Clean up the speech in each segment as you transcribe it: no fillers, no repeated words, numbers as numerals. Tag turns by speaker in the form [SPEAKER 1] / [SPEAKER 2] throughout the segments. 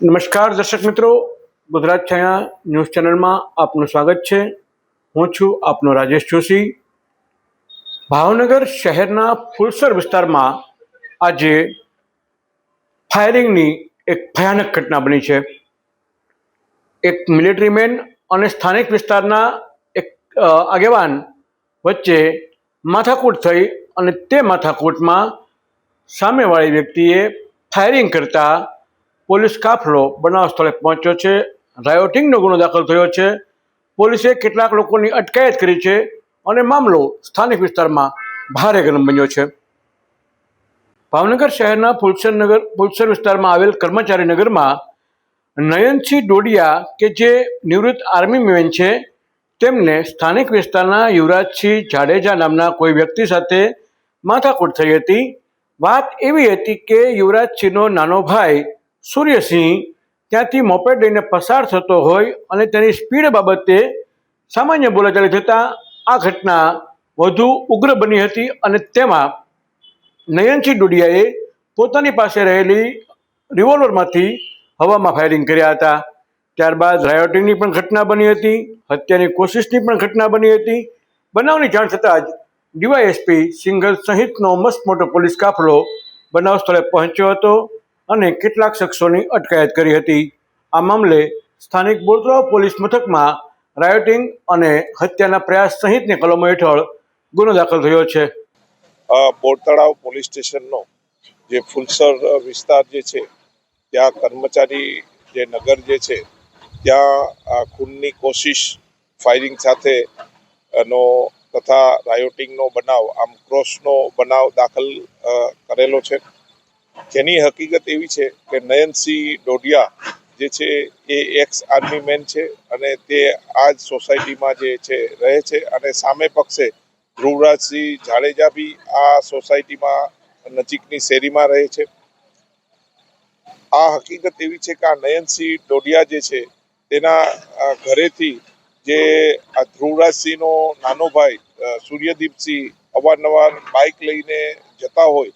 [SPEAKER 1] નમસ્કાર દર્શક મિત્રો, ગુજરાત છાયા ન્યૂઝ ચેનલમાં આપનું સ્વાગત છે। હું છું આપનો રાજેશ જોશી। ભાવનગર શહેરના ફુલસર વિસ્તારમાં આજે ફાયરિંગની એક ભયાનક ઘટના બની છે। એક મિલિટરી મેન અને સ્થાનિક વિસ્તારના એક આગેવાન વચ્ચે માથાકૂટ થઈ અને તે માથાકૂટમાં સામેવાળી વ્યક્તિએ ફાયરિંગ કરતા પોલીસ કાફલો બનાવ સ્થળે પહોંચ્યો છે। રાયોટિંગનો ગુનો દાખલ થયો છે। પોલીસે કેટલાક લોકોની અટકાયત કરી છે અને મામલો સ્થાનિક વિસ્તારમાં ભારે ગરમ બન્યો છે। ભાવનગર શહેરના ફુલસર વિસ્તારમાં આવેલ કર્મચારી નગરમાં નયનસિંહ ડોડિયા કે જે નિવૃત્ત આર્મી મેન છે, તેમને સ્થાનિક વિસ્તારના યુવરાજસિંહ જાડેજા નામના કોઈ વ્યક્તિ સાથે માથાકૂટ થઈ હતી। વાત એવી હતી કે યુવરાજસિંહનો નાનો ભાઈ સૂર્યસિંહ ત્યાંથી મોપેડ લઈને પસાર થતો હોય અને તેની સ્પીડ બાબતે સામાન્ય બોલાચાલી થતાં આ ઘટના વધુ ઉગ્ર બની હતી અને તેમાં નયનસિંહ ડોડિયાએ પોતાની પાસે રહેલી રિવોલ્વરમાંથી હવામાં ફાયરિંગ કર્યા હતા। ત્યારબાદ રાયોટિંગની પણ ઘટના બની હતી, હત્યાની કોશિશની પણ ઘટના બની હતી। બનાવની જાણ થતાં જ ડીવાયએસપી સિંઘલ સહિતનો મસ્ત મોટો પોલીસ કાફલો બનાવ સ્થળે પહોંચ્યો હતો અને કેટલાક શખ્સોની અટકાયત કરી હતી। આ મામલે સ્થાનિક બોરતળાવ પોલીસ મથકમાં રાયોટિંગ અને હત્યાના પ્રયાસ સહિતની કલમો હેઠળ ગુનો દાખલ થયો છે।
[SPEAKER 2] બોરતળાવ પોલીસ સ્ટેશનનો જે ફુલસર વિસ્તાર જે છે ત્યાં કર્મચારી જે નગર જે છે ત્યાં ખૂનની કોશિશ, ફાયરિંગ સાથે નો તથા રાયોટિંગનો બનાવ, આમ ક્રોસનો બનાવ દાખલ કરેલો છે। જેની હકીકત એવી છે કે નયનસિંહ ડોડિયા જે છે એ એક્સ આર્મી મેન છે અને તે આ જ સોસાયટીમાં જે છે રહે છે અને સામે પક્ષે ધ્રુવરાજસિંહ જાડેજા બી આ સોસાયટીમાં નજીકની શેરીમાં રહે છે। આ હકીકત એવી છે કે આ નયનસિંહ ડોડિયા જે છે તેના ઘરેથી જે આ ધ્રુવરાજસિંહનો નાનો ભાઈ સૂર્યદીપસિંહ અવારનવાર બાઇક લઈને જતા હોય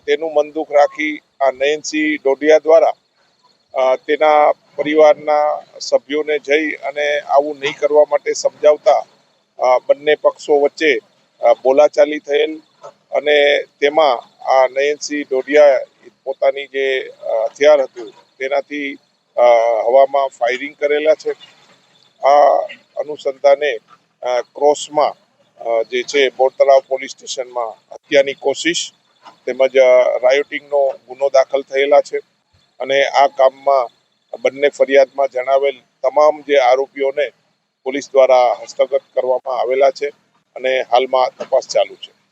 [SPEAKER 2] તેનું મન દુઃખ રાખી આ નયનસિંહ ડોડિયા દ્વારા તેના પરિવારના સભ્યોને જઈ અને આવું નહીં કરવા માટે સમજાવતા બંને પક્ષો વચ્ચે બોલાચાલી થયેલ અને તેમાં આ નયનસિંહ ડોડિયા પોતાની જે હથિયાર હતું તેનાથી હવામાં ફાયરિંગ કરેલા છે। આ અનુસંધાને ક્રોસમાં જે છે બોરતળાવ પોલીસ સ્ટેશનમાં હત્યાની કોશિશ તેમજ રાયોટિંગનો ગુનો દાખલ થયેલા છે અને આ કામમાં બંને ફરિયાદમાં જણાવેલ તમામ જે આરોપીઓને પોલીસ દ્વારા હસ્તગત કરવામાં આવેલા છે અને હાલમાં તપાસ ચાલુ છે।